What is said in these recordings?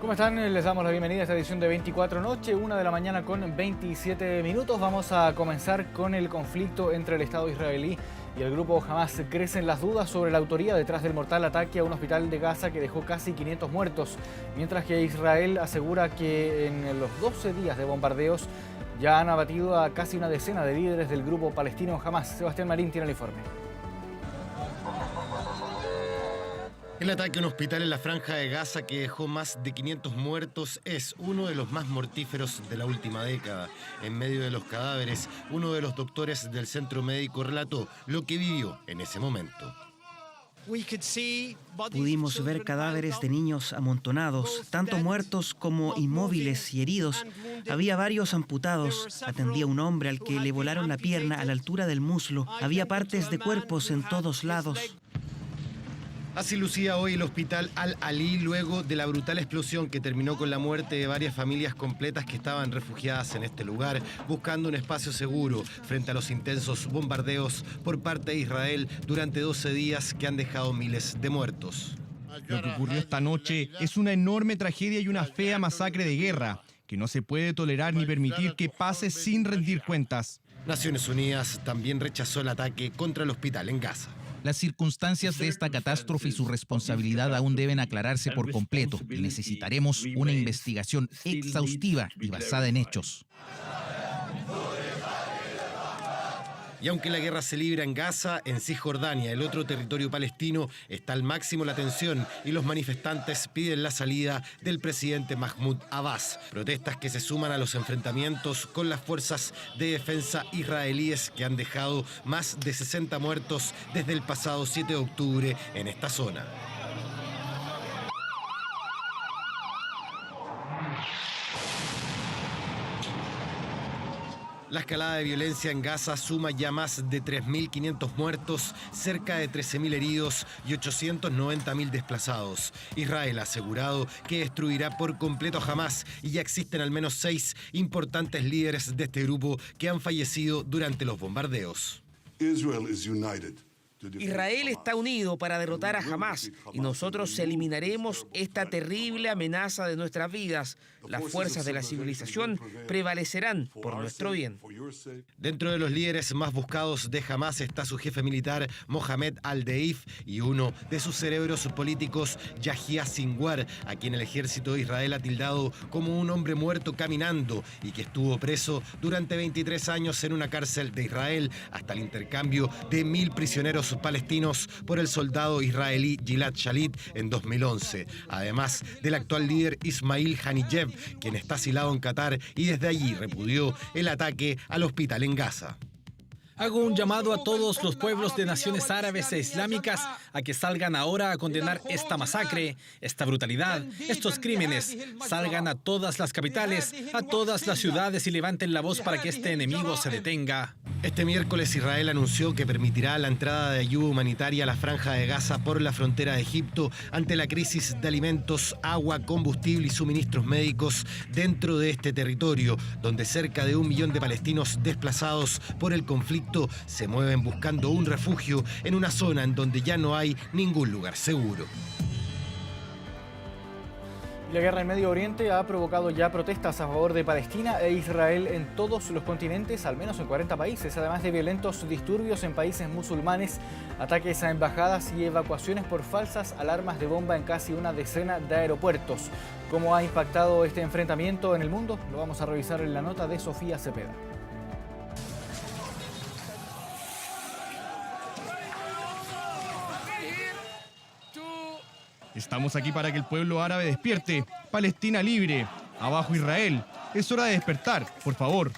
¿Cómo están? Les damos la bienvenida a esta edición de 24 Noche, 1 de la mañana con 27 minutos. Vamos a comenzar con el conflicto entre el Estado israelí y el grupo Hamas. Crecen las dudas sobre la autoría detrás del mortal ataque a un hospital de Gaza que dejó casi 500 muertos, mientras que Israel asegura que en los 12 días de bombardeos ya han abatido a casi una decena de líderes del grupo palestino Hamas. Sebastián Marín tiene el informe. El ataque a un hospital en la Franja de Gaza que dejó más de 500 muertos es uno de los más mortíferos de la última década. En medio de los cadáveres, uno de los doctores del centro médico relató lo que vivió en ese momento. Pudimos ver cadáveres de niños amontonados, tanto muertos como inmóviles y heridos. Había varios amputados. Atendía a un hombre al que le volaron la pierna a la altura del muslo. Había partes de cuerpos en todos lados. Así lucía hoy el hospital Al-Ali luego de la brutal explosión que terminó con la muerte de varias familias completas que estaban refugiadas en este lugar, buscando un espacio seguro frente a los intensos bombardeos por parte de Israel durante 12 días que han dejado miles de muertos. Lo que ocurrió esta noche es una enorme tragedia y una fea masacre de guerra que no se puede tolerar ni permitir que pase sin rendir cuentas. Naciones Unidas también rechazó el ataque contra el hospital en Gaza. Las circunstancias de esta catástrofe y su responsabilidad aún deben aclararse por completo y necesitaremos una investigación exhaustiva y basada en hechos. Y aunque la guerra se libra en Gaza, en Cisjordania, el otro territorio palestino, está al máximo la tensión y los manifestantes piden la salida del presidente Mahmoud Abbas. Protestas que se suman a los enfrentamientos con las fuerzas de defensa israelíes que han dejado más de 60 muertos desde el pasado 7 de octubre en esta zona. La escalada de violencia en Gaza suma ya más de 3.500 muertos, cerca de 13.000 heridos y 890.000 desplazados. Israel ha asegurado que destruirá por completo a Hamas y ya existen al menos 6 importantes líderes de este grupo que han fallecido durante los bombardeos. Israel está unido para derrotar a Hamas y nosotros eliminaremos esta terrible amenaza de nuestras vidas. Las fuerzas de la civilización prevalecerán por nuestro bien. Dentro de los líderes más buscados de Hamas está su jefe militar Mohamed al-Deif y uno de sus cerebros políticos, Yahya Sinwar, a quien el ejército de Israel ha tildado como un hombre muerto caminando y que estuvo preso durante 23 años en una cárcel de Israel hasta el intercambio de 1.000 prisioneros palestinos por el soldado israelí Gilad Shalit en 2011, además del actual líder Ismail Haniyeh, quien está asilado en Qatar y desde allí repudió el ataque al hospital en Gaza. Hago un llamado a todos los pueblos de naciones árabes e islámicas a que salgan ahora a condenar esta masacre, esta brutalidad, estos crímenes. Salgan a todas las capitales, a todas las ciudades y levanten la voz para que este enemigo se detenga. Este miércoles Israel anunció que permitirá la entrada de ayuda humanitaria a la Franja de Gaza por la frontera de Egipto ante la crisis de alimentos, agua, combustible y suministros médicos dentro de este territorio, donde cerca de 1 millón de palestinos desplazados por el conflicto se mueven buscando un refugio en una zona en donde ya no hay ningún lugar seguro. La guerra en Medio Oriente ha provocado ya protestas a favor de Palestina e Israel en todos los continentes, al menos en 40 países, además de violentos disturbios en países musulmanes, ataques a embajadas y evacuaciones por falsas alarmas de bomba en casi una decena de aeropuertos. ¿Cómo ha impactado este enfrentamiento en el mundo? Lo vamos a revisar en la nota de Sofía Cepeda. Estamos aquí para que el pueblo árabe despierte. Palestina libre. Abajo Israel. Es hora de despertar, por favor.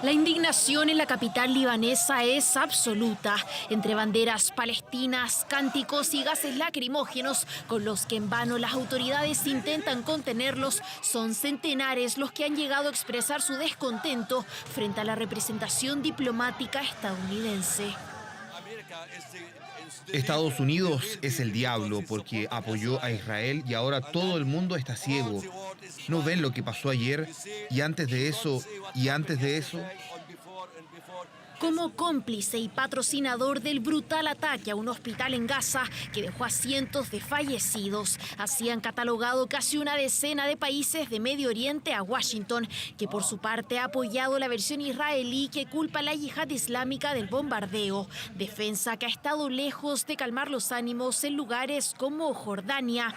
La indignación en la capital libanesa es absoluta. Entre banderas palestinas, cánticos y gases lacrimógenos con los que en vano las autoridades intentan contenerlos, son centenares los que han llegado a expresar su descontento frente a la representación diplomática estadounidense. Estados Unidos es el diablo porque apoyó a Israel y ahora todo el mundo está ciego. ¿No ven lo que pasó ayer? Y antes de eso, y antes de eso. como cómplice y patrocinador del brutal ataque a un hospital en Gaza que dejó a cientos de fallecidos. Así han catalogado casi una decena de países de Medio Oriente a Washington, que por su parte ha apoyado la versión israelí que culpa a la yihad islámica del bombardeo, defensa que ha estado lejos de calmar los ánimos en lugares como Jordania,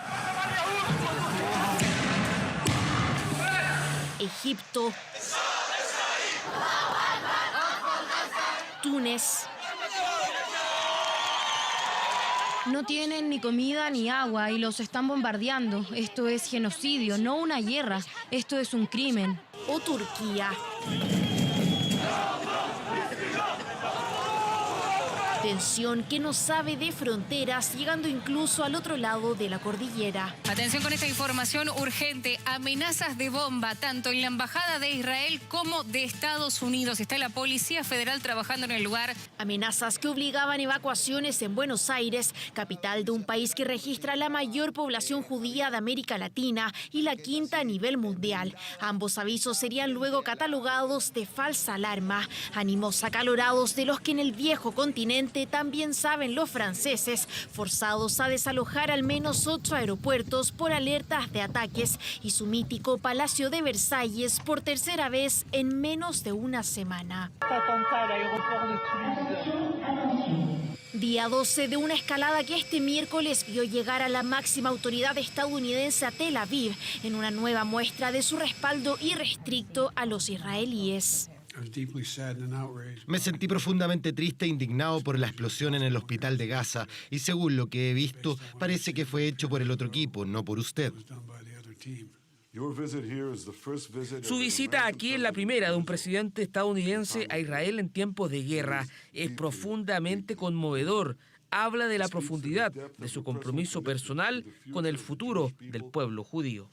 Egipto, Túnez. No tienen ni comida ni agua y los están bombardeando. Esto es genocidio, no una guerra. Esto es un crimen. O Turquía. Tensión que no sabe de fronteras, llegando incluso al otro lado de la cordillera. Atención con esta información urgente. Amenazas de bomba, tanto en la Embajada de Israel como de Estados Unidos. Está la Policía Federal trabajando en el lugar. Amenazas que obligaban evacuaciones en Buenos Aires, capital de un país que registra la mayor población judía de América Latina y la quinta a nivel mundial. Ambos avisos serían luego catalogados de falsa alarma. Ánimos acalorados de los que en el viejo continente también saben los franceses, forzados a desalojar al menos 8 aeropuertos por alertas de ataques y su mítico Palacio de Versalles por tercera vez en menos de una semana. Día 12 de una escalada que este miércoles vio llegar a la máxima autoridad estadounidense a Tel Aviv en una nueva muestra de su respaldo irrestricto a los israelíes. Me sentí profundamente triste e indignado por la explosión en el hospital de Gaza y según lo que he visto, parece que fue hecho por el otro equipo, no por usted. Su visita aquí es la primera de un presidente estadounidense a Israel en tiempos de guerra. Es profundamente conmovedor. Habla de la profundidad de su compromiso personal con el futuro del pueblo judío.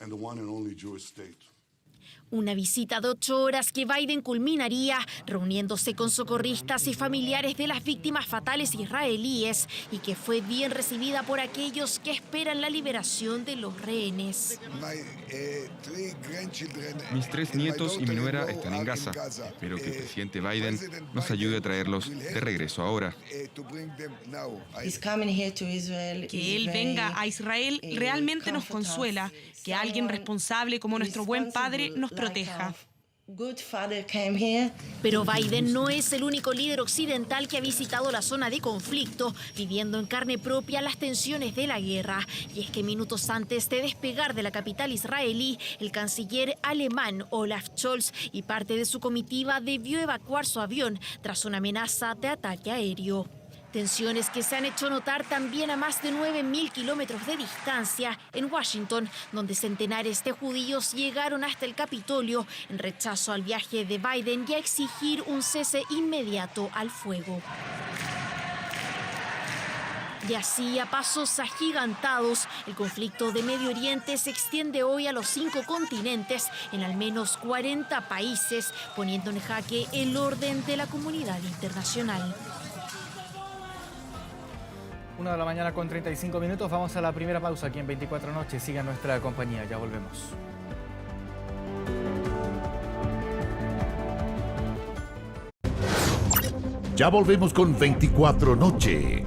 Una visita de 8 horas que Biden culminaría reuniéndose con socorristas y familiares de las víctimas fatales israelíes y que fue bien recibida por aquellos que esperan la liberación de los rehenes. Mis 3 nietos y mi nuera están en Gaza. Espero que el presidente Biden nos ayude a traerlos de regreso ahora. Que él venga a Israel realmente nos consuela. Que alguien responsable como nuestro buen padre nos proteja. Pero Biden no es el único líder occidental que ha visitado la zona de conflicto, viviendo en carne propia las tensiones de la guerra. Y es que minutos antes de despegar de la capital israelí, el canciller alemán Olaf Scholz y parte de su comitiva debió evacuar su avión tras una amenaza de ataque aéreo. Tensiones que se han hecho notar también a más de 9.000 kilómetros de distancia en Washington, donde centenares de judíos llegaron hasta el Capitolio en rechazo al viaje de Biden y a exigir un cese inmediato al fuego. Y así, a pasos agigantados, el conflicto de Medio Oriente se extiende hoy a los 5 continentes, en al menos 40 países, poniendo en jaque el orden de la comunidad internacional. 1 de la mañana con 35 minutos. Vamos a la primera pausa aquí en 24 Noche. Siga nuestra compañía, ya volvemos. Ya volvemos con 24 Noche.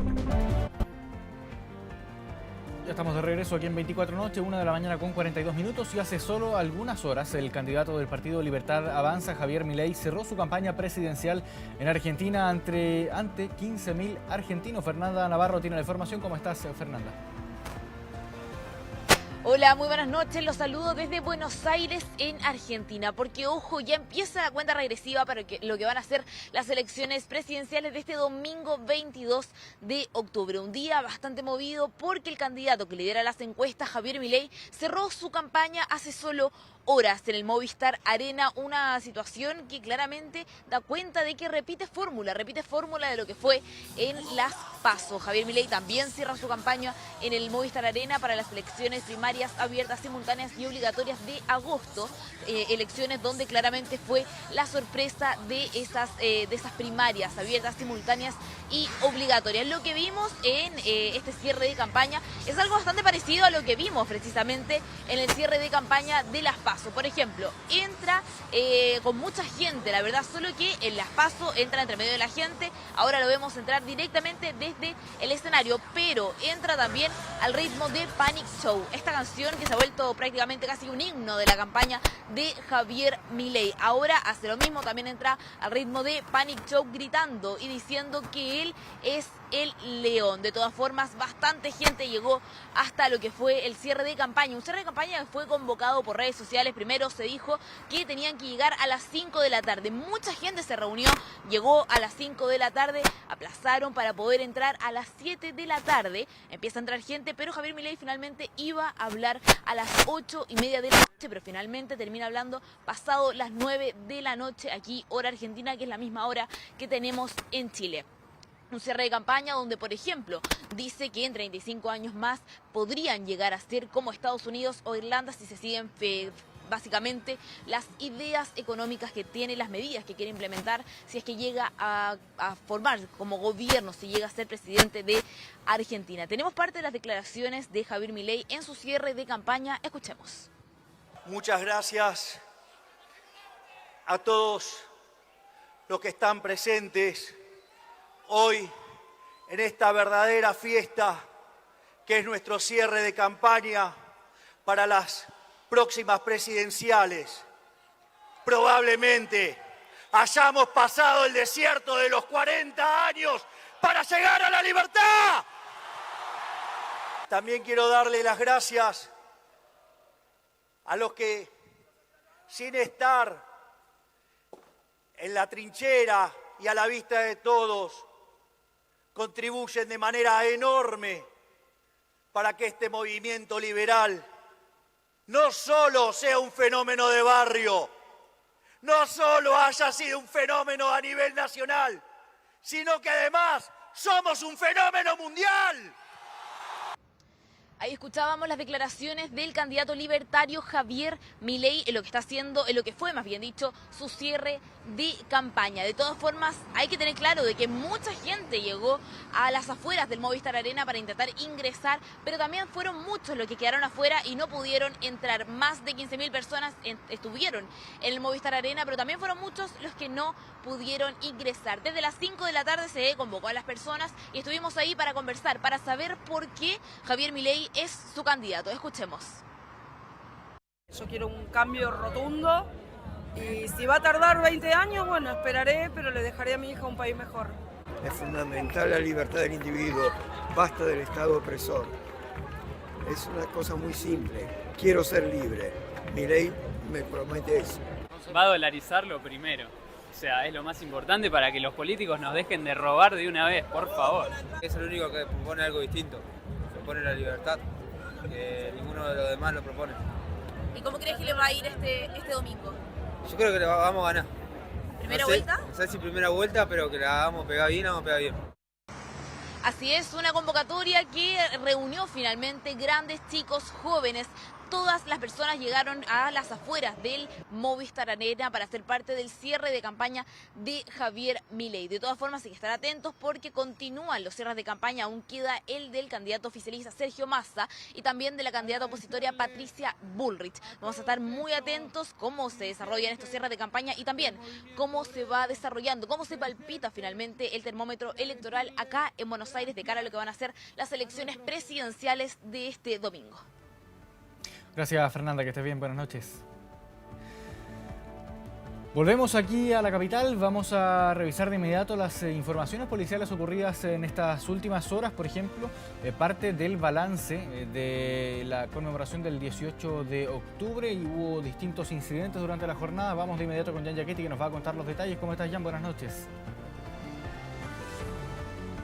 Ya estamos de regreso aquí en 24 Noche, 1 de la mañana con 42 minutos y hace solo algunas horas el candidato del Partido Libertad Avanza, Javier Milei, cerró su campaña presidencial en Argentina ante 15.000 argentinos. Fernanda Navarro tiene la información. ¿Cómo estás, Fernanda? Hola, muy buenas noches. Los saludo desde Buenos Aires, en Argentina, porque ojo, ya empieza la cuenta regresiva para lo que van a ser las elecciones presidenciales de este domingo 22 de octubre. Un día bastante movido porque el candidato que lidera las encuestas, Javier Milei, cerró su campaña hace solo horas en el Movistar Arena, una situación que claramente da cuenta de que repite fórmula de lo que fue en las PASO. Javier Milei también cierra su campaña en el Movistar Arena para las elecciones primarias abiertas, simultáneas y obligatorias de agosto, elecciones donde claramente fue la sorpresa de esas primarias abiertas, simultáneas y obligatorias. Lo que vimos en este cierre de campaña es algo bastante parecido a lo que vimos precisamente en el cierre de campaña de las PASO. PASO. Por ejemplo, entra con mucha gente, la verdad, solo que en las PASO entra entre medio de la gente. Ahora lo vemos entrar directamente desde el escenario, pero entra también al ritmo de Panic Show, esta canción que se ha vuelto prácticamente casi un himno de la campaña de Javier Milei. Ahora hace lo mismo, también entra al ritmo de Panic Show gritando y diciendo que él es el león. De todas formas, bastante gente llegó hasta lo que fue el cierre de campaña. Un cierre de campaña que fue convocado por redes sociales. Primero se dijo que tenían que llegar a las 5 de la tarde. Mucha gente se reunió, llegó a las 5 de la tarde, aplazaron para poder entrar a las 7 de la tarde. Empieza a entrar gente, pero Javier Milei finalmente iba a hablar a las 8:30 de la noche, pero finalmente termina hablando pasado las 9 de la noche aquí, hora argentina, que es la misma hora que tenemos en Chile. Un cierre de campaña donde, por ejemplo, dice que en 35 años más podrían llegar a ser como Estados Unidos o Irlanda si se siguen básicamente las ideas económicas que tiene, las medidas que quiere implementar, si es que llega a formar como gobierno, si llega a ser presidente de Argentina. Tenemos parte de las declaraciones de Javier Milei en su cierre de campaña. Escuchemos. Muchas gracias a todos los que están presentes hoy en esta verdadera fiesta que es nuestro cierre de campaña para las próximas presidenciales. Probablemente hayamos pasado el desierto de los 40 años para llegar a la libertad. También quiero darle las gracias a los que, sin estar en la trinchera y a la vista de todos, contribuyen de manera enorme para que este movimiento liberal no solo sea un fenómeno de barrio, no solo haya sido un fenómeno a nivel nacional, sino que además somos un fenómeno mundial. Ahí escuchábamos las declaraciones del candidato libertario Javier Milei en lo que está haciendo, en lo que fue, más bien dicho, su cierre de campaña. De todas formas, hay que tener claro de que mucha gente llegó a las afueras del Movistar Arena para intentar ingresar, pero también fueron muchos los que quedaron afuera y no pudieron entrar. Más de 15.000 personas estuvieron en el Movistar Arena, pero también fueron muchos los que no pudieron ingresar. Desde las 5 de la tarde se convocó a las personas y estuvimos ahí para conversar, para saber por qué Javier Milei es su candidato. Escuchemos. Yo quiero un cambio rotundo y si va a tardar 20 años, bueno, esperaré, pero le dejaré a mi hija un país mejor. Es fundamental la libertad del individuo, basta del Estado opresor. Es una cosa muy simple, quiero ser libre. Milei me promete eso. Va a dolarizarlo primero. O sea, es lo más importante para que los políticos nos dejen de robar de una vez, por favor. Es el único que propone algo distinto. Propone la libertad, que ninguno de los demás lo propone. ¿Y cómo crees que le va a ir este domingo? Yo creo que le vamos a ganar. ¿Primera vuelta? No sé si primera vuelta, pero que la vamos a pegar bien, vamos a pegar bien. Así es, una convocatoria que reunió finalmente grandes, chicos, jóvenes. Todas las personas llegaron a las afueras del Movistar Arena para ser parte del cierre de campaña de Javier Milei. De todas formas, hay que estar atentos porque continúan los cierres de campaña. Aún queda el del candidato oficialista Sergio Massa y también de la candidata opositora Patricia Bullrich. Vamos a estar muy atentos cómo se desarrollan estos cierres de campaña y también cómo se va desarrollando, cómo se palpita finalmente el termómetro electoral acá en Buenos Aires de cara a lo que van a ser las elecciones presidenciales de este domingo. Gracias, Fernanda, que estés bien, buenas noches. Volvemos aquí a la capital, vamos a revisar de inmediato las informaciones policiales ocurridas en estas últimas horas. Por ejemplo, parte del balance de la conmemoración del 18 de octubre y hubo distintos incidentes durante la jornada. Vamos de inmediato con Jan Yaquetti, que nos va a contar los detalles. ¿Cómo estás, Jan? Buenas noches.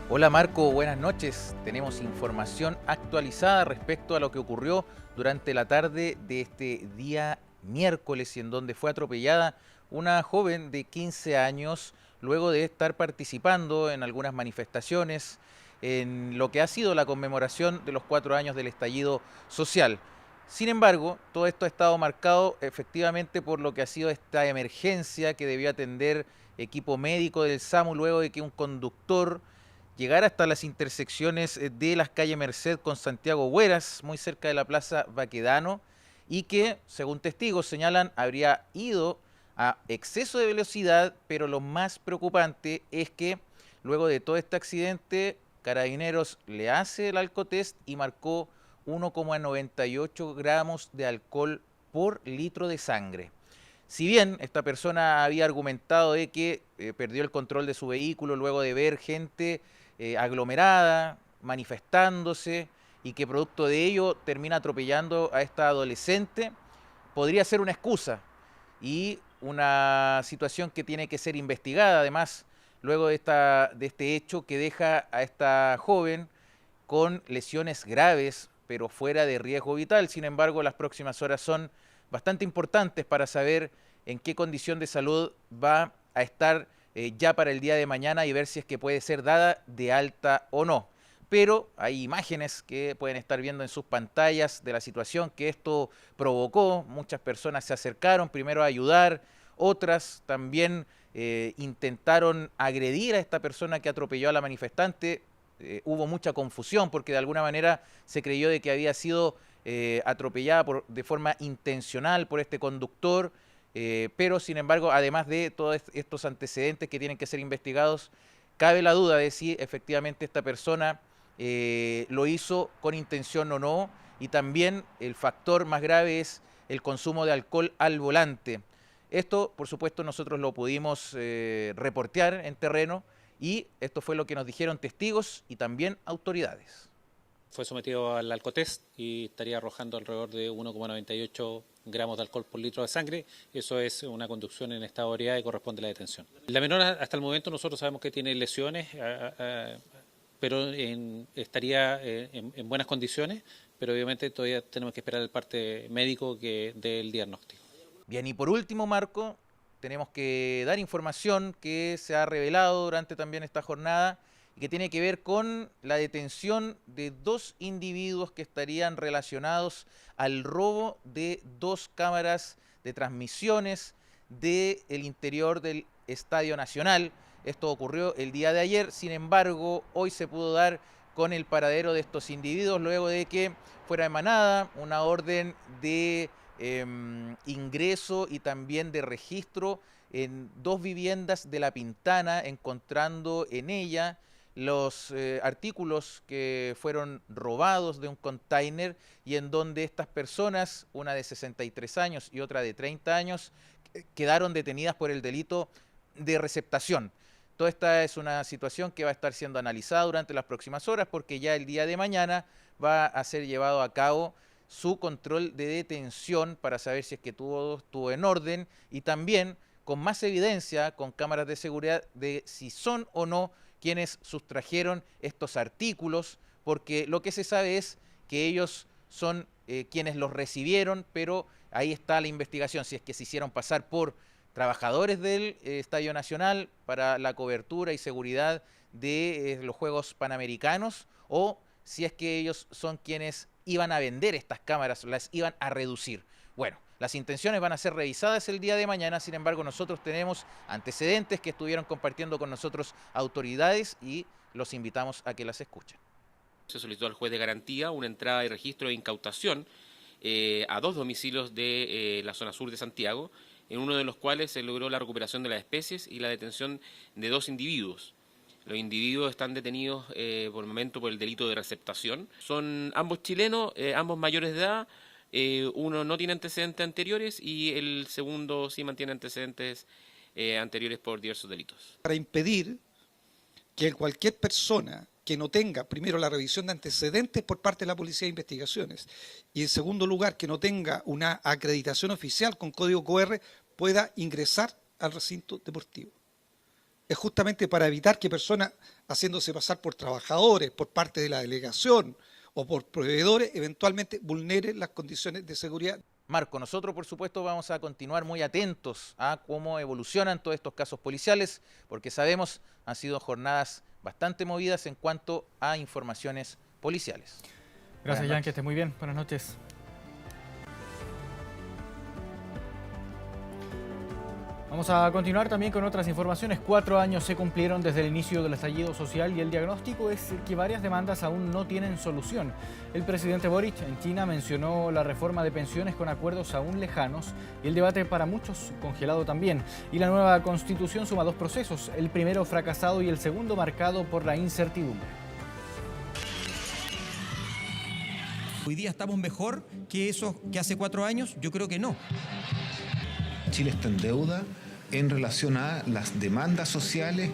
Hola Marco, buenas noches. Tenemos información actualizada respecto a lo que ocurrió durante la tarde de este día miércoles, y en donde fue atropellada una joven de 15 años luego de estar participando en algunas manifestaciones en lo que ha sido la conmemoración de los 4 años del estallido social. Sin embargo, todo esto ha estado marcado efectivamente por lo que ha sido esta emergencia que debió atender equipo médico del SAMU luego de que un conductor llegar hasta las intersecciones de las calles Merced con Santiago Hueras, muy cerca de la Plaza Baquedano, y que, según testigos señalan, habría ido a exceso de velocidad, pero lo más preocupante es que luego de todo este accidente, Carabineros le hace el alcotest y marcó 1,98 gramos de alcohol por litro de sangre. Si bien esta persona había argumentado de que perdió el control de su vehículo luego de ver gente aglomerada, manifestándose, y que producto de ello termina atropellando a esta adolescente, podría ser una excusa y una situación que tiene que ser investigada, además, luego de este hecho que deja a esta joven con lesiones graves, pero fuera de riesgo vital. Sin embargo, las próximas horas son bastante importantes para saber en qué condición de salud va a estar ya para el día de mañana y ver si es que puede ser dada de alta o no. Pero hay imágenes que pueden estar viendo en sus pantallas de la situación que esto provocó. Muchas personas se acercaron primero a ayudar, otras también intentaron agredir a esta persona que atropelló a la manifestante. Hubo mucha confusión porque de alguna manera se creyó de que había sido atropellada de forma intencional por este conductor, pero sin embargo, además de todos estos antecedentes que tienen que ser investigados, cabe la duda de si efectivamente esta persona lo hizo con intención o no, y también el factor más grave es el consumo de alcohol al volante. Esto, por supuesto, nosotros lo pudimos reportear en terreno y esto fue lo que nos dijeron testigos y también autoridades. Fue sometido al alcotest y estaría arrojando alrededor de 1,98 gramos de alcohol por litro de sangre. Eso es una conducción en estado de ebriedad y corresponde a la detención. La menor, hasta el momento, nosotros sabemos que tiene lesiones, pero estaría en buenas condiciones, pero obviamente todavía tenemos que esperar el parte médico que dé el diagnóstico. Bien, y por último, Marco, tenemos que dar información que se ha revelado durante también esta jornada y que tiene que ver con la detención de 2 individuos que estarían relacionados al robo de 2 cámaras de transmisiones del interior del Estadio Nacional. Esto ocurrió el día de ayer, sin embargo, hoy se pudo dar con el paradero de estos individuos luego de que fuera emanada una orden de ingreso y también de registro en 2 viviendas de La Pintana, encontrando en ella los artículos que fueron robados de un container y en donde estas personas, una de 63 años y otra de 30 años, quedaron detenidas por el delito de receptación. Toda esta es una situación que va a estar siendo analizada durante las próximas horas porque ya el día de mañana va a ser llevado a cabo su control de detención para saber si es que todo estuvo en orden y también con más evidencia, con cámaras de seguridad, de si son o no quienes sustrajeron estos artículos, porque lo que se sabe es que ellos son quienes los recibieron, pero ahí está la investigación, si es que se hicieron pasar por trabajadores del Estadio Nacional para la cobertura y seguridad de los Juegos Panamericanos o si es que ellos son quienes iban a vender estas cámaras, las iban a reducir. Bueno, las intenciones van a ser revisadas el día de mañana, sin embargo nosotros tenemos antecedentes que estuvieron compartiendo con nosotros autoridades y los invitamos a que las escuchen. Se solicitó al juez de garantía una entrada y registro de incautación a 2 domicilios de la zona sur de Santiago, en uno de los cuales se logró la recuperación de las especies y la detención de 2 individuos. Los individuos están detenidos por el momento por el delito de receptación. Son ambos chilenos, ambos mayores de edad. Uno no tiene antecedentes anteriores y el segundo sí mantiene antecedentes anteriores por diversos delitos. Para impedir que cualquier persona que no tenga, primero, la revisión de antecedentes por parte de la Policía de Investigaciones y, en segundo lugar, que no tenga una acreditación oficial con código QR, pueda ingresar al recinto deportivo. Es justamente para evitar que personas haciéndose pasar por trabajadores, por parte de la delegación o por proveedores, eventualmente vulneren las condiciones de seguridad. Marco, nosotros por supuesto vamos a continuar muy atentos a cómo evolucionan todos estos casos policiales, porque sabemos han sido jornadas bastante movidas en cuanto a informaciones policiales. Gracias, Jan, que esté muy bien. Buenas noches. Vamos a continuar también con otras informaciones. 4 años se cumplieron desde el inicio del estallido social y el diagnóstico es que varias demandas aún no tienen solución. El presidente Boric en China mencionó la reforma de pensiones con acuerdos aún lejanos y el debate para muchos congelado también. Y la nueva constitución suma 2 procesos, el primero fracasado y el segundo marcado por la incertidumbre. ¿Hoy día estamos mejor que eso que hace 4 años? Yo creo que no. Chile está en deuda en relación a las demandas sociales.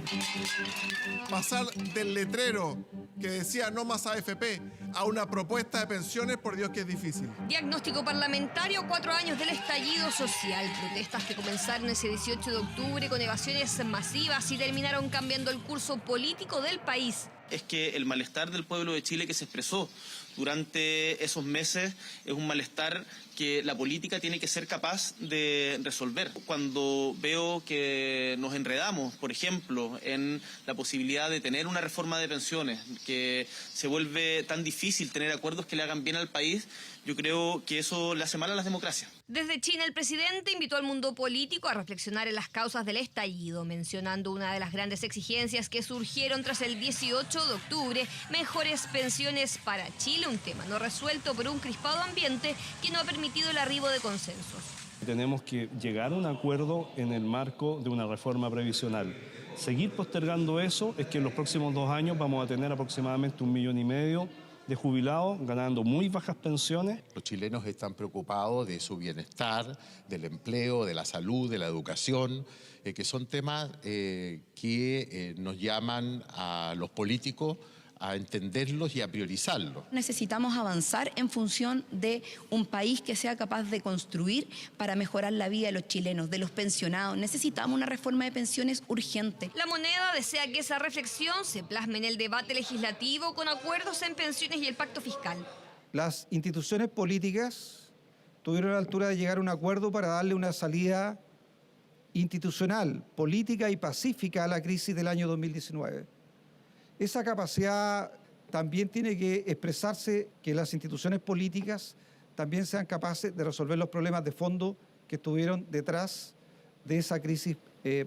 Pasar del letrero que decía no más AFP a una propuesta de pensiones, por Dios que es difícil. Diagnóstico parlamentario, 4 años del estallido social. Protestas que comenzaron ese 18 de octubre con evasiones masivas y terminaron cambiando el curso político del país. Es que el malestar del pueblo de Chile que se expresó durante esos meses es un malestar que la política tiene que ser capaz de resolver. Cuando veo que nos enredamos, por ejemplo, en la posibilidad de tener una reforma de pensiones, que se vuelve tan difícil tener acuerdos que le hagan bien al país, yo creo que eso le hace mal a las democracias. Desde China, el presidente invitó al mundo político a reflexionar en las causas del estallido, mencionando una de las grandes exigencias que surgieron tras el 18 de octubre, mejores pensiones para Chile, un tema no resuelto por un crispado ambiente que no ha permitido el arribo de consensos. Tenemos que llegar a un acuerdo en el marco de una reforma previsional. Seguir postergando eso es que en los próximos 2 años vamos a tener aproximadamente 1,5 millones de jubilados ganando muy bajas pensiones. Los chilenos están preocupados de su bienestar, del empleo, de la salud, de la educación, que son temas que nos llaman a los políticos a entenderlos y a priorizarlos. Necesitamos avanzar en función de un país que sea capaz de construir para mejorar la vida de los chilenos, de los pensionados. Necesitamos una reforma de pensiones urgente. La Moneda desea que esa reflexión se plasme en el debate legislativo con acuerdos en pensiones y el pacto fiscal. Las instituciones políticas tuvieron la altura de llegar a un acuerdo para darle una salida institucional, política y pacífica a la crisis del año 2019. Esa capacidad también tiene que expresarse, que las instituciones políticas también sean capaces de resolver los problemas de fondo que estuvieron detrás de esa crisis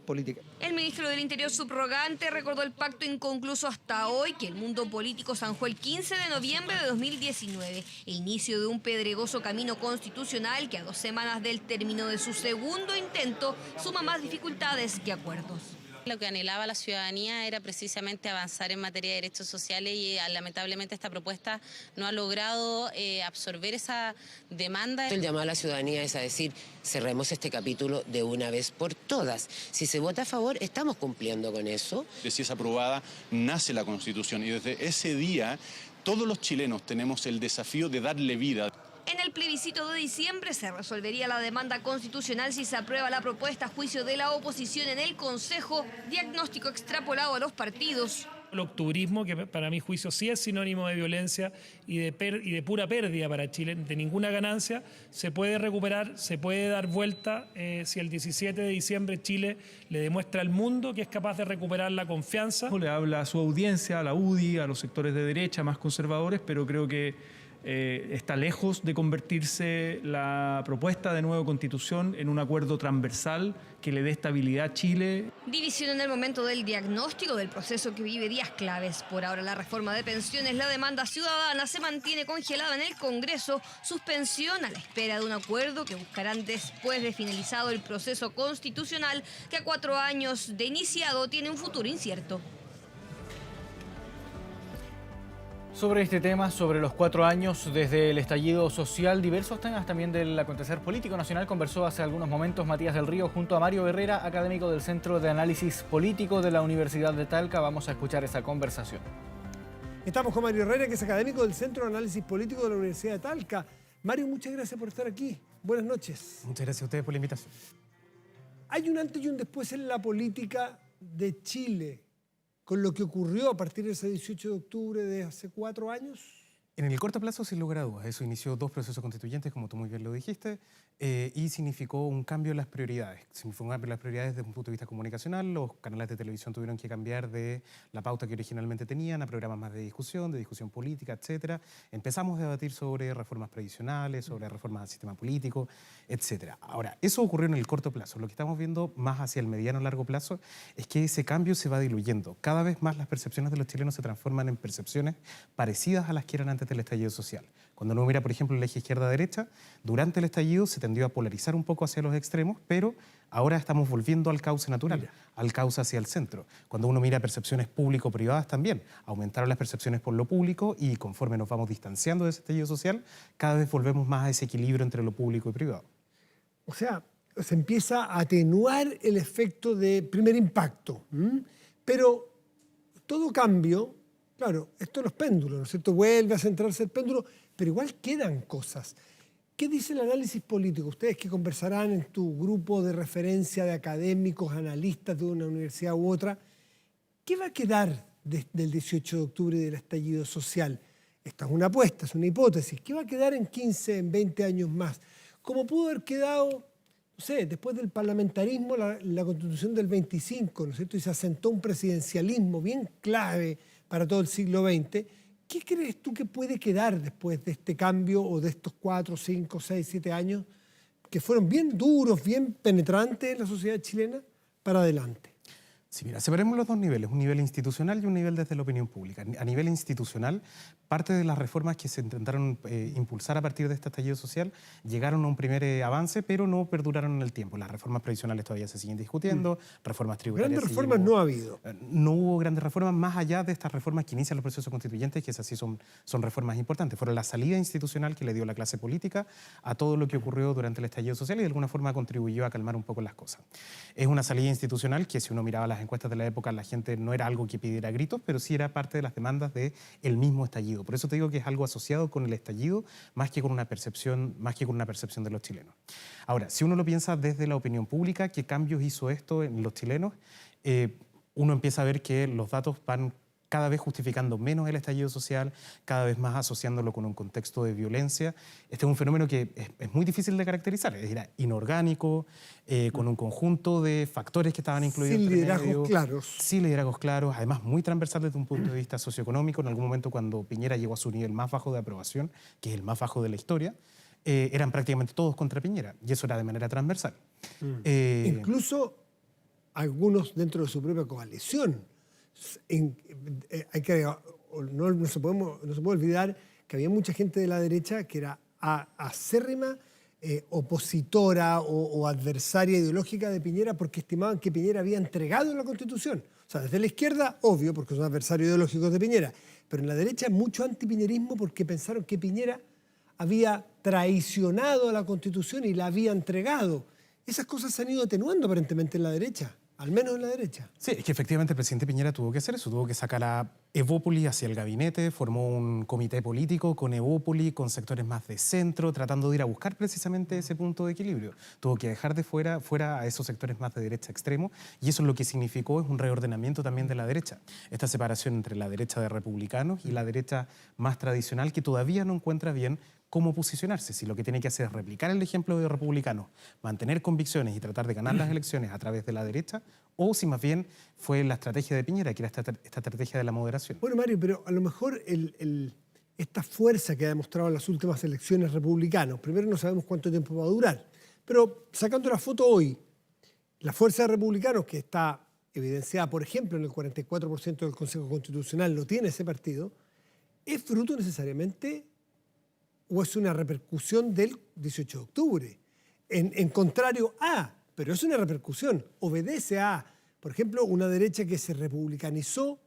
política. El ministro del Interior subrogante recordó el pacto inconcluso hasta hoy que el mundo político zanjó el 15 de noviembre de 2019, e inicio de un pedregoso camino constitucional que a 2 semanas del término de su segundo intento suma más dificultades que acuerdos. Lo que anhelaba la ciudadanía era precisamente avanzar en materia de derechos sociales y lamentablemente esta propuesta no ha logrado absorber esa demanda. El llamado a la ciudadanía es a decir, cerremos este capítulo de una vez por todas. Si se vota a favor, estamos cumpliendo con eso. Si es aprobada, nace la Constitución y desde ese día todos los chilenos tenemos el desafío de darle vida. En el plebiscito de diciembre se resolvería la demanda constitucional si se aprueba la propuesta a juicio de la oposición en el Consejo, diagnóstico extrapolado a los partidos. El octubrismo, que para mi juicio sí es sinónimo de violencia y de pura pérdida para Chile, de ninguna ganancia, se puede recuperar, se puede dar vuelta si el 17 de diciembre Chile le demuestra al mundo que es capaz de recuperar la confianza. Le habla a su audiencia, a la UDI, a los sectores de derecha más conservadores, pero creo que está lejos de convertirse la propuesta de nueva constitución en un acuerdo transversal que le dé estabilidad a Chile. División en el momento del diagnóstico del proceso que vive días claves. Por ahora la reforma de pensiones, la demanda ciudadana se mantiene congelada en el Congreso, suspensión a la espera de un acuerdo que buscarán después de finalizado el proceso constitucional que a 4 años de iniciado tiene un futuro incierto. Sobre este tema, sobre los 4 años desde el estallido social, diversos temas también del acontecer político nacional, conversó hace algunos momentos Matías del Río junto a Mario Herrera, académico del Centro de Análisis Político de la Universidad de Talca. Vamos a escuchar esa conversación. Estamos con Mario Herrera, que es académico del Centro de Análisis Político de la Universidad de Talca. Mario, muchas gracias por estar aquí. Buenas noches. Muchas gracias a ustedes por la invitación. Hay un antes y un después en la política de Chile con lo que ocurrió a partir de ese 18 de octubre de hace 4 años. En el corto plazo, sin lugar a dudas, eso inició 2 procesos constituyentes, como tú muy bien lo dijiste, y significó un cambio en las prioridades. Significó un cambio en las prioridades desde un punto de vista comunicacional. Los canales de televisión tuvieron que cambiar de la pauta que originalmente tenían a programas más de discusión política, etc. Empezamos a debatir sobre reformas previsionales, sobre reformas al sistema político, etc. Ahora, eso ocurrió en el corto plazo. Lo que estamos viendo más hacia el mediano y largo plazo es que ese cambio se va diluyendo. Cada vez más las percepciones de los chilenos se transforman en percepciones parecidas a las que eran antes del estallido social. Cuando uno mira, por ejemplo, el eje izquierda-derecha, durante el estallido se tendió a polarizar un poco hacia los extremos, pero ahora estamos volviendo al cauce natural, al cauce hacia el centro. Cuando uno mira percepciones público-privadas también, aumentaron las percepciones por lo público y conforme nos vamos distanciando de ese estallido social, cada vez volvemos más a ese equilibrio entre lo público y privado. O sea, se empieza a atenuar el efecto de primer impacto, pero todo cambio, claro, esto es los péndulos, ¿no es cierto? Vuelve a centrarse el péndulo, pero igual quedan cosas. ¿Qué dice el análisis político? Ustedes que conversarán en tu grupo de referencia de académicos, analistas de una universidad u otra, ¿qué va a quedar del 18 de octubre y del estallido social? Esta es una apuesta, es una hipótesis. ¿Qué va a quedar en 15, en 20 años más? ¿Cómo pudo haber quedado, no sé, después del parlamentarismo, la Constitución del 25, ¿no es cierto? Y se asentó un presidencialismo bien clave para todo el siglo XX. ¿Qué crees tú que puede quedar después de este cambio o de estos 4, 5, 6, 7 años que fueron bien duros, bien penetrantes en la sociedad chilena para adelante? Sí, mira, separemos los 2 niveles, un nivel institucional y un nivel desde la opinión pública. A nivel institucional, parte de las reformas que se intentaron impulsar a partir de este estallido social llegaron a un primer avance, pero no perduraron en el tiempo. Las reformas previsionales todavía se siguen discutiendo, reformas tributarias... Grandes reformas no ha habido. No hubo grandes reformas más allá de estas reformas que inician los procesos constituyentes, que esas sí son reformas importantes. Fueron la salida institucional que le dio la clase política a todo lo que ocurrió durante el estallido social y de alguna forma contribuyó a calmar un poco las cosas. Es una salida institucional que, si uno miraba las encuestas de la época, la gente no era algo que pidiera gritos, pero sí era parte de las demandas del mismo estallido. Por eso te digo que es algo asociado con el estallido más que con una percepción de los chilenos. Ahora, si uno lo piensa desde la opinión pública, ¿qué cambios hizo esto en los chilenos? Uno empieza a ver que los datos van cada vez justificando menos el estallido social, cada vez más asociándolo con un contexto de violencia. Este es un fenómeno que es muy difícil de caracterizar, era inorgánico, con un conjunto de factores que estaban incluidos. Sin liderazgos claros. Sin liderazgos claros, además muy transversal desde un punto de vista socioeconómico. En algún momento, cuando Piñera llegó a su nivel más bajo de aprobación, que es el más bajo de la historia, eran prácticamente todos contra Piñera, y eso era de manera transversal. Incluso algunos dentro de su propia coalición. No se puede olvidar que había mucha gente de la derecha que era acérrima opositora o adversaria ideológica de Piñera porque estimaban que Piñera había entregado la Constitución. O sea, desde la izquierda, obvio, porque son adversarios ideológicos de Piñera, pero en la derecha mucho antipiñerismo porque pensaron que Piñera había traicionado a la Constitución y la había entregado. Esas cosas se han ido atenuando aparentemente en la derecha. Al menos en la derecha. Sí, es que efectivamente el presidente Piñera tuvo que hacer eso, tuvo que sacar a Evópoli hacia el gabinete, formó un comité político con Evópoli, con sectores más de centro, tratando de ir a buscar precisamente ese punto de equilibrio. Tuvo que dejar de fuera a esos sectores más de derecha extremo, y eso lo que significó es un reordenamiento también de la derecha. Esta separación entre la derecha de republicanos y la derecha más tradicional, que todavía no encuentra bien cómo posicionarse, si lo que tiene que hacer es replicar el ejemplo de republicanos, mantener convicciones y tratar de ganar las elecciones a través de la derecha, o si más bien fue la estrategia de Piñera, que era esta estrategia de la moderación. Bueno, Mario, pero a lo mejor esta fuerza que ha demostrado en las últimas elecciones republicanos, primero no sabemos cuánto tiempo va a durar, pero sacando la foto hoy, la fuerza de republicanos que está evidenciada, por ejemplo, en el 44% del Consejo Constitucional, lo tiene ese partido, ¿es fruto necesariamente o es una repercusión del 18 de octubre? En contrario a, pero es una repercusión, obedece a, por ejemplo, una derecha que se republicanizó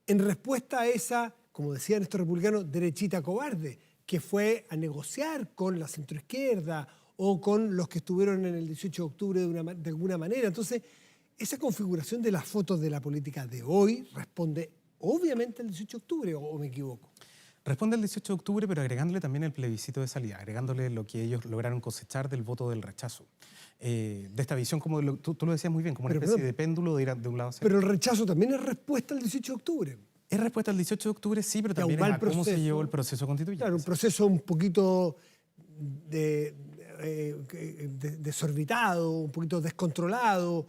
en respuesta a esa, como decían estos republicanos, derechita cobarde, que fue a negociar con la centroizquierda o con los que estuvieron en el 18 de octubre de alguna manera. Entonces, esa configuración de las fotos de la política de hoy responde obviamente al 18 de octubre, ¿o me equivoco? Responde al 18 de octubre, pero agregándole también el plebiscito de salida, agregándole lo que ellos lograron cosechar del voto del rechazo. De esta visión, como tú lo decías muy bien, como una especie de péndulo de ir de un lado hacia otro. Pero el rechazo también es respuesta al 18 de octubre. Es respuesta al 18 de octubre, sí, pero también es a cómo se llevó el proceso constituyente. Claro, un proceso un poquito desorbitado, un poquito descontrolado,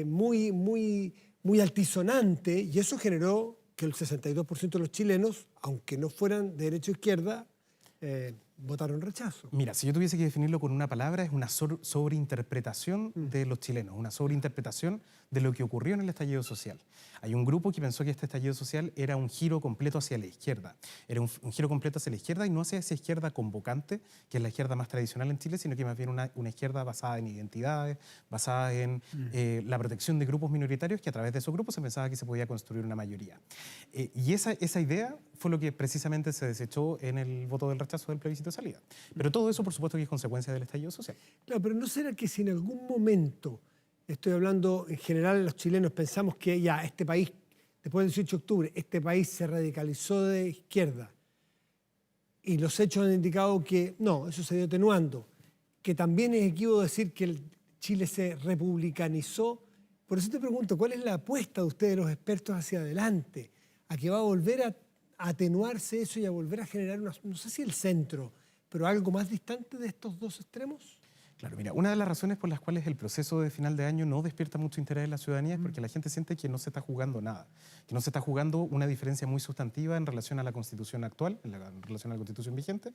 muy altisonante, y eso generó que el 62% de los chilenos, aunque no fueran de derecha o izquierda, votaron rechazo. Mira, si yo tuviese que definirlo con una palabra, es una sobreinterpretación de los chilenos, una sobreinterpretación de lo que ocurrió en el estallido social. Hay un grupo que pensó que este estallido social era un giro completo hacia la izquierda. Era un giro completo hacia la izquierda y no hacia esa izquierda convocante, que es la izquierda más tradicional en Chile, sino que más bien una izquierda basada en identidades, basada en la protección de grupos minoritarios, que a través de esos grupos se pensaba que se podía construir una mayoría. Y esa idea fue lo que precisamente se desechó en el voto del rechazo del plebiscito de salida. Pero todo eso, por supuesto, que es consecuencia del estallido social. Claro, pero ¿no será que si en algún momento, estoy hablando en general, los chilenos pensamos que ya este país, después del 18 de octubre, este país se radicalizó de izquierda y los hechos han indicado que no, eso se ha ido atenuando, que también es equívoco decir que Chile se republicanizó? Por eso te pregunto, ¿cuál es la apuesta de ustedes, los expertos, hacia adelante? ¿A que va a volver a atenuarse eso y a volver a generar, no sé si el centro, pero algo más distante de estos dos extremos? Claro, mira, una de las razones por las cuales el proceso de final de año no despierta mucho interés en la ciudadanía es porque la gente siente que no se está jugando nada, que no se está jugando una diferencia muy sustantiva en relación a la Constitución actual, en relación a la Constitución vigente.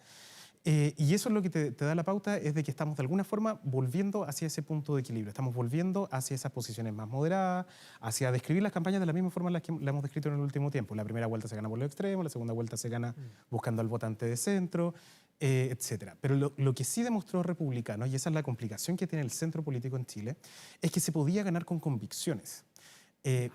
Y eso es lo que te da la pauta, es de que estamos de alguna forma volviendo hacia ese punto de equilibrio, estamos volviendo hacia esas posiciones más moderadas, hacia describir las campañas de la misma forma en la que la hemos descrito en el último tiempo. La primera vuelta se gana por los extremos, la segunda vuelta se gana buscando al votante de centro, etcétera. Pero lo que sí demostró Republicanos, y esa es la complicación que tiene el centro político en Chile, es que se podía ganar con convicciones.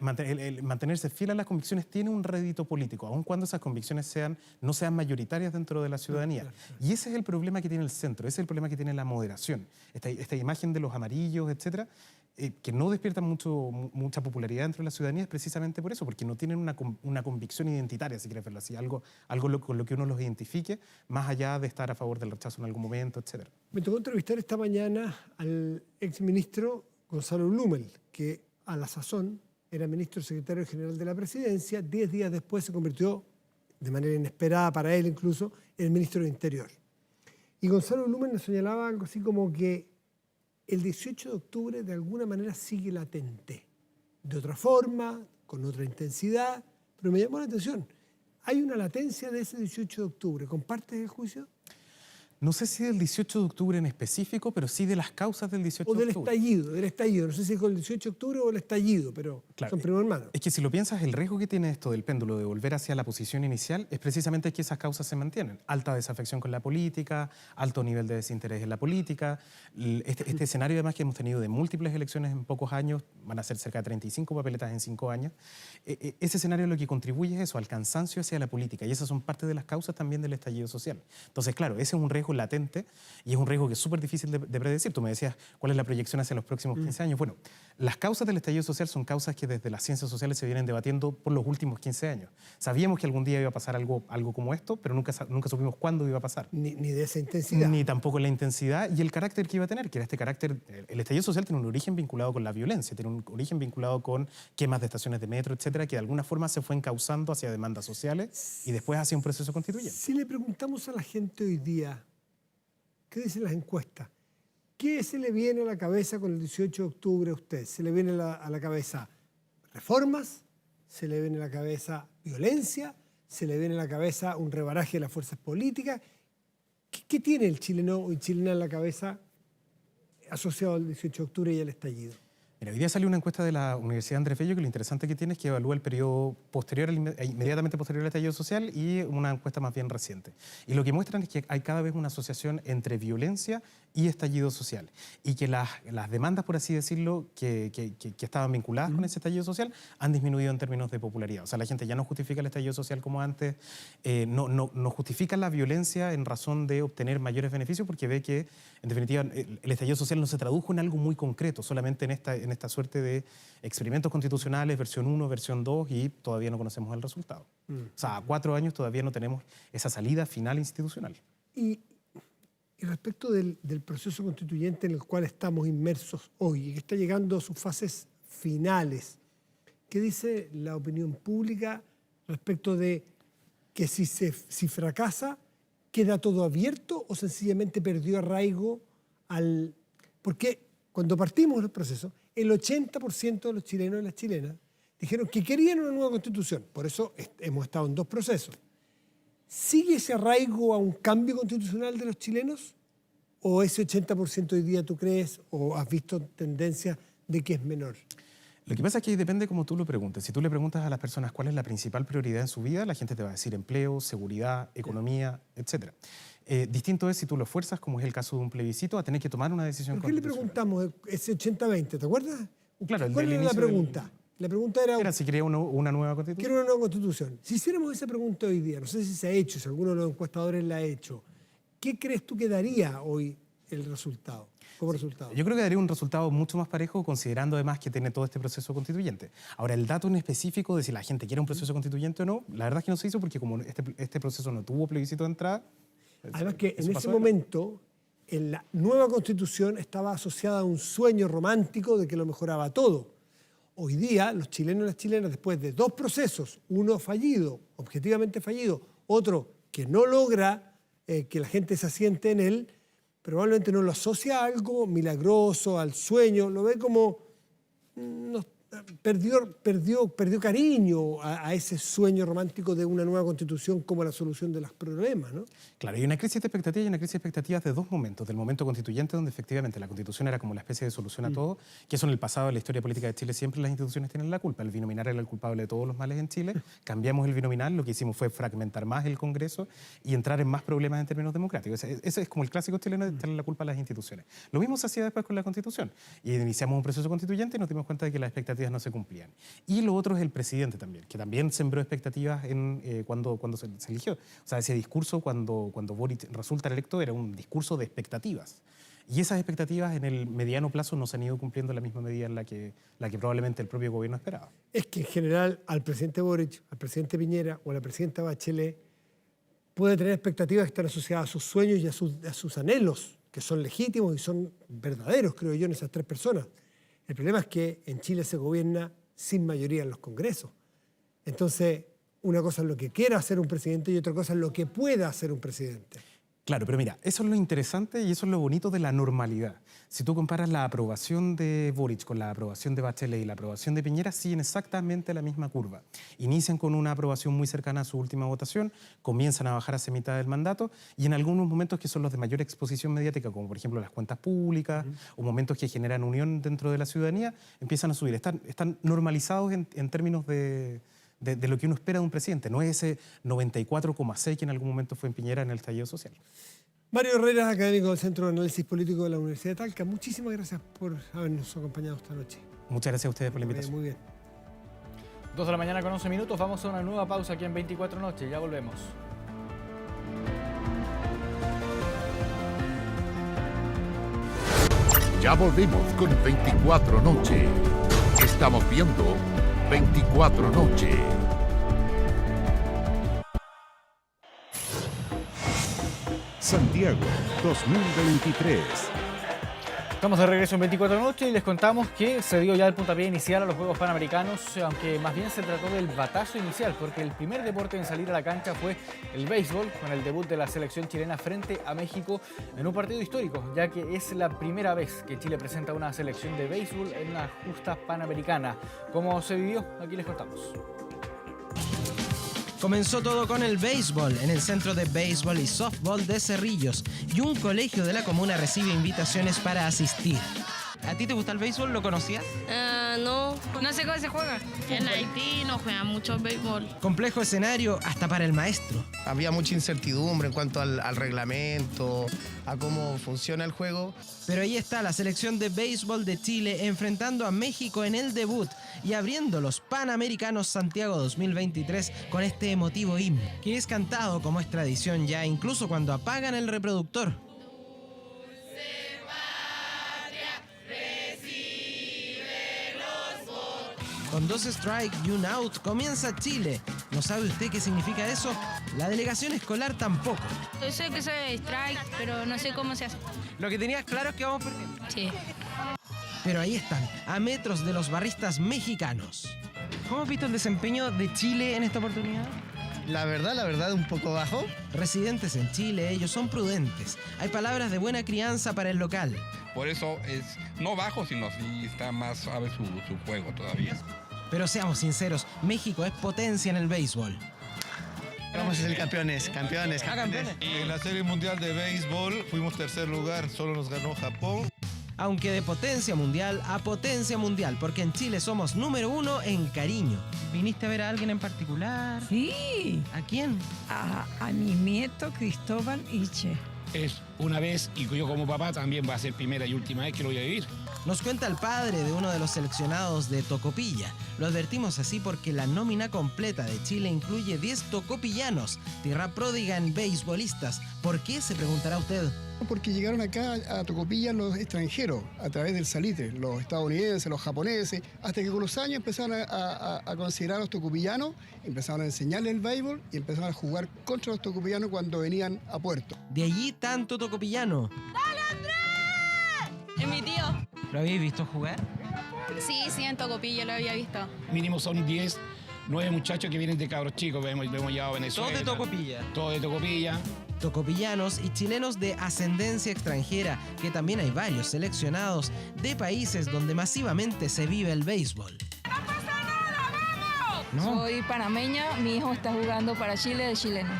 Mantenerse fiel a las convicciones tiene un rédito político, aun cuando esas convicciones no sean mayoritarias dentro de la ciudadanía. Y ese es el problema que tiene el centro, ese es el problema que tiene la moderación. Esta imagen de los amarillos, etcétera, que no despierta mucha popularidad dentro de la ciudadanía es precisamente por eso, porque no tienen una convicción identitaria, si quieres verlo así, algo con lo que uno los identifique, más allá de estar a favor del rechazo en algún momento, etcétera. Me tocó entrevistar esta mañana al exministro Gonzalo Blumel, que a la sazón era ministro secretario general de la Presidencia. 10 días después se convirtió, de manera inesperada para él incluso, en el ministro del Interior. Y Gonzalo Blumel nos señalaba algo así como que el 18 de octubre de alguna manera sigue latente. De otra forma, con otra intensidad, pero me llamó la atención. Hay una latencia de ese 18 de octubre. ¿Compartes el juicio? No sé si del 18 de octubre en específico, pero sí de las causas del 18 de octubre. O del estallido. No sé si es con el 18 de octubre o el estallido, pero claro, son primo hermano. Es que si lo piensas, el riesgo que tiene esto del péndulo de volver hacia la posición inicial es precisamente que esas causas se mantienen. Alta desafección con la política, alto nivel de desinterés en la política. Este escenario además que hemos tenido de múltiples elecciones en pocos años, van a ser cerca de 35 papeletas en 5 años. Ese escenario lo que contribuye es eso, al cansancio hacia la política. Y esas son parte de las causas también del estallido social. Entonces, claro, ese es un riesgo latente y es un riesgo que es súper difícil de predecir. Tú me decías, ¿cuál es la proyección hacia los próximos 15 años? Bueno, las causas del estallido social son causas que desde las ciencias sociales se vienen debatiendo por los últimos 15 años. Sabíamos que algún día iba a pasar algo como esto, pero nunca supimos cuándo iba a pasar. Ni de esa intensidad. Ni tampoco la intensidad y el carácter que iba a tener, que era este carácter. El estallido social tiene un origen vinculado con la violencia, tiene un origen vinculado con quemas de estaciones de metro, etcétera, que de alguna forma se fue encauzando hacia demandas sociales y después hacia un proceso constituyente. Si le preguntamos a la gente hoy día, ¿qué dicen las encuestas? ¿Qué se le viene a la cabeza con el 18 de octubre a usted? ¿Se le viene a la cabeza reformas? ¿Se le viene a la cabeza violencia? ¿Se le viene a la cabeza un rebaraje de las fuerzas políticas? ¿Qué tiene el chileno y chilena en la cabeza asociado al 18 de octubre y al estallido? Mira, hoy día salió una encuesta de la Universidad Andrés Bello que lo interesante que tiene es que evalúa el periodo posterior, inmediatamente posterior al estallido social y una encuesta más bien reciente. Y lo que muestran es que hay cada vez una asociación entre violencia y estallido social. Y que las demandas, por así decirlo, que estaban vinculadas con ese estallido social han disminuido en términos de popularidad. O sea, la gente ya no justifica el estallido social como antes, no justifica la violencia en razón de obtener mayores beneficios porque ve que, en definitiva, el estallido social no se tradujo en algo muy concreto, solamente en esta suerte de experimentos constitucionales, versión 1, versión 2, y todavía no conocemos el resultado. O sea, a 4 años todavía no tenemos esa salida final institucional. Y respecto del proceso constituyente en el cual estamos inmersos hoy y que está llegando a sus fases finales, ¿qué dice la opinión pública respecto de que si fracasa, ¿queda todo abierto o sencillamente perdió arraigo al...? Porque cuando partimos del proceso, el 80% de los chilenos y las chilenas dijeron que querían una nueva constitución. Por eso hemos estado en 2 procesos. ¿Sigue ese arraigo a un cambio constitucional de los chilenos? ¿O ese 80% hoy día tú crees o has visto tendencias de que es menor? Lo que pasa es que depende como tú lo preguntes. Si tú le preguntas a las personas cuál es la principal prioridad en su vida, la gente te va a decir empleo, seguridad, economía, etc. Distinto es si tú lo fuerzas, como es el caso de un plebiscito, a tener que tomar una decisión ¿Por qué le preguntamos ese 80-20? ¿Te acuerdas? Claro, ¿Cuál era la pregunta? La pregunta era si quería una nueva constitución. Quiero una nueva constitución. Si hiciéramos esa pregunta hoy día, no sé si se ha hecho, si alguno de los encuestadores la ha hecho, ¿qué crees tú que daría hoy el resultado? Como resultado. Yo creo que daría un resultado mucho más parejo, considerando además que tiene todo este proceso constituyente. Ahora, el dato en específico de si la gente quiere un proceso constituyente o no, la verdad es que no se hizo porque como este proceso no tuvo plebiscito de entrada... Además que en ese momento, en la nueva constitución estaba asociada a un sueño romántico de que lo mejoraba todo. Hoy día, los chilenos y las chilenas, después de 2 procesos, uno fallido, objetivamente fallido, otro que no logra que la gente se asiente en él, probablemente no lo asocia a algo milagroso, al sueño, lo ve como perdió cariño a ese sueño romántico de una nueva constitución como la solución de los problemas, ¿no? Claro, hay una crisis de expectativas y una crisis de expectativas de 2 momentos. Del momento constituyente, donde efectivamente la constitución era como la especie de solución a todo, que eso en el pasado de la historia política de Chile siempre las instituciones tienen la culpa. El binominal era el culpable de todos los males en Chile. Cambiamos el binominal, lo que hicimos fue fragmentar más el Congreso y entrar en más problemas en términos democráticos. Ese es como el clásico chileno de echarle la culpa a las instituciones. Lo mismo se hacía después con la constitución. Y iniciamos un proceso constituyente y nos dimos cuenta de que las expectativas no se cumplían. Y lo otro es el presidente también, que también sembró expectativas cuando se eligió. O sea, ese discurso cuando Boric resulta electo era un discurso de expectativas. Y esas expectativas en el mediano plazo no se han ido cumpliendo en la misma medida en la que probablemente el propio gobierno esperaba. Es que en general al presidente Boric, al presidente Piñera o a la presidenta Bachelet puede tener expectativas que están asociadas a sus sueños y a sus anhelos, que son legítimos y son verdaderos, creo yo, en esas 3 personas. El problema es que en Chile se gobierna sin mayoría en los congresos. Entonces, una cosa es lo que quiera hacer un presidente y otra cosa es lo que pueda hacer un presidente. Claro, pero mira, eso es lo interesante y eso es lo bonito de la normalidad. Si tú comparas la aprobación de Boric con la aprobación de Bachelet y la aprobación de Piñera, siguen exactamente la misma curva. Inician con una aprobación muy cercana a su última votación, comienzan a bajar hacia mitad del mandato y en algunos momentos que son los de mayor exposición mediática, como por ejemplo las cuentas públicas o momentos que generan unión dentro de la ciudadanía, empiezan a subir. Están normalizados en términos de lo que uno espera de un presidente. No es ese 94,6 que en algún momento fue en Piñera en el estallido social. Mario Herrera, académico del Centro de Análisis Político de la Universidad de Talca. Muchísimas gracias por habernos acompañado esta noche. Muchas gracias a ustedes por la invitación. Muy bien. 2 de la mañana con 11 minutos. Vamos a una nueva pausa aquí en 24 Noche. Ya volvemos. Ya volvemos con 24 Noche. Estamos viendo 24 Noche. Santiago 2023. Estamos de regreso en 24 Noche y les contamos que se dio ya el puntapié inicial a los Juegos Panamericanos, aunque más bien se trató del batazo inicial, porque el primer deporte en salir a la cancha fue el béisbol, con el debut de la selección chilena frente a México en un partido histórico, ya que es la primera vez que Chile presenta una selección de béisbol en una justa panamericana. ¿Cómo se vivió? Aquí les contamos. Comenzó todo con el béisbol en el Centro de Béisbol y Softball de Cerrillos y un colegio de la comuna recibe invitaciones para asistir. ¿A ti te gusta el béisbol? ¿Lo conocías? No sé cómo se juega. En Haití no juegan mucho béisbol. Complejo escenario hasta para el maestro. Había mucha incertidumbre en cuanto al reglamento, a cómo funciona el juego. Pero ahí está la selección de béisbol de Chile enfrentando a México en el debut y abriendo los Panamericanos Santiago 2023 con este emotivo himno, que es cantado como es tradición ya incluso cuando apagan el reproductor. Con 2 strikes y 1 out comienza Chile. ¿No sabe usted qué significa eso? La delegación escolar tampoco. Yo sé que soy strike, pero no sé cómo se hace. Lo que tenías claro es que vamos perdiendo. Sí. Pero ahí están, a metros de los barristas mexicanos. ¿Cómo has visto el desempeño de Chile en esta oportunidad? La verdad, un poco bajo. Residentes en Chile, ellos son prudentes. Hay palabras de buena crianza para el local. Por eso es no bajo, sino sí está más suave su juego todavía. Pero seamos sinceros, México es potencia en el béisbol. Vamos a ser campeones. En la Serie Mundial de Béisbol fuimos tercer lugar, solo nos ganó Japón. Aunque de potencia mundial a potencia mundial, porque en Chile somos número 1 en cariño. ¿Viniste a ver a alguien en particular? Sí. ¿A quién? A mi nieto Cristóbal Iche. Es una vez, y yo como papá también va a ser primera y última vez que lo voy a vivir. Nos cuenta el padre de uno de los seleccionados de Tocopilla. Lo advertimos así porque la nómina completa de Chile incluye 10 tocopillanos, tierra pródiga en beisbolistas. ¿Por qué? Se preguntará usted. Porque llegaron acá a Tocopilla los extranjeros a través del salitre, los estadounidenses, los japoneses, hasta que con los años empezaron a considerar a los tocopillanos, empezaron a enseñarles el béisbol y empezaron a jugar contra los tocopillanos cuando venían a puerto. De allí tanto tocopillano. ¡Dale, Andrés! Es mi tío. ¿Lo habéis visto jugar? Sí, en Tocopilla lo había visto. Mínimo son 10, 9 muchachos que vienen de cabros chicos, hemos llevado a Venezuela. Todos de Tocopilla. Todos de Tocopilla. Tocopillanos y chilenos de ascendencia extranjera, que también hay varios seleccionados de países donde masivamente se vive el béisbol. ¡No pasa nada, vamos! No. Soy panameña, mi hijo está jugando para Chile de chileno.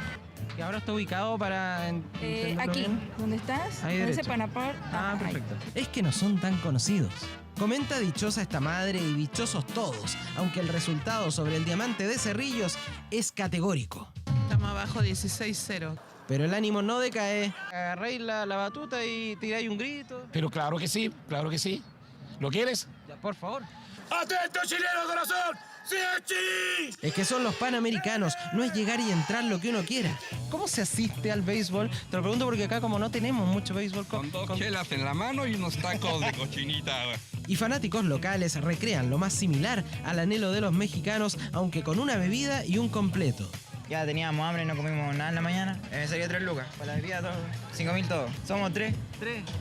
¿Y ahora está ubicado para...? Aquí, ¿dónde estás? Ahí ¿Dónde derecho. se Panapar? Perfecto. Es que no son tan conocidos. Comenta dichosa esta madre y dichosos todos, aunque el resultado sobre el Diamante de Cerrillos es categórico. Estamos abajo 16-0. Pero el ánimo no decae. Agarráis la batuta y tiráis un grito. Pero claro que sí. ¿Lo quieres? Ya, por favor. ¡Atento, chileno corazón! ¡Sí, sí! Es que son los Panamericanos, no es llegar y entrar lo que uno quiera. ¿Cómo se asiste al béisbol? Te lo pregunto porque acá como no tenemos mucho béisbol... Con dos chelas en la mano y unos tacos de cochinita. Y fanáticos locales recrean lo más similar al anhelo de los mexicanos, aunque con una bebida y un completo. Ya teníamos hambre y no comimos nada en la mañana. Me salía 3 lucas. Para la bebida todo. 5.000 todo. Somos 3.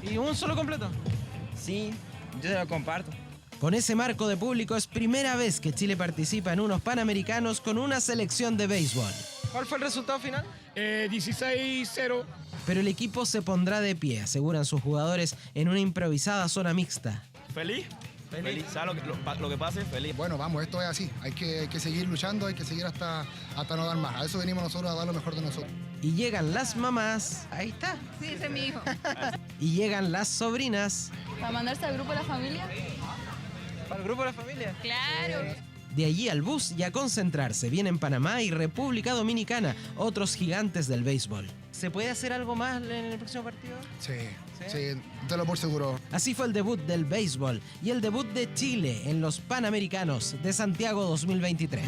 ¿Y un solo completo? Sí, yo se lo comparto. Con ese marco de público es primera vez que Chile participa en unos Panamericanos con una selección de béisbol. ¿Cuál fue el resultado final? 16-0. Pero el equipo se pondrá de pie, aseguran sus jugadores, en una improvisada zona mixta. ¿Feliz? ¿Sabes lo que pase? Feliz. Bueno, vamos, esto es así. Hay que seguir luchando, hay que seguir hasta no dar más. A eso venimos nosotros, a dar lo mejor de nosotros. Y llegan las mamás. Ahí está. Sí, ese es mi hijo. Y llegan las sobrinas. ¿Para mandarse al grupo de la familia? ¿Para el grupo de la familia? Claro. De allí al bus y a concentrarse. Vienen Panamá y República Dominicana, otros gigantes del béisbol. ¿Se puede hacer algo más en el próximo partido? Sí, te lo por seguro. Así fue el debut del béisbol y el debut de Chile en los Panamericanos de Santiago 2023.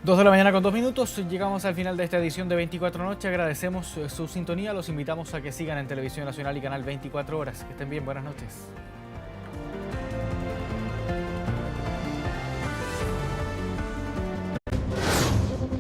2 de la mañana con 2 minutos, llegamos al final de esta edición de 24 Noche. Agradecemos su sintonía, los invitamos a que sigan en Televisión Nacional y Canal 24 Horas. Que estén bien, buenas noches.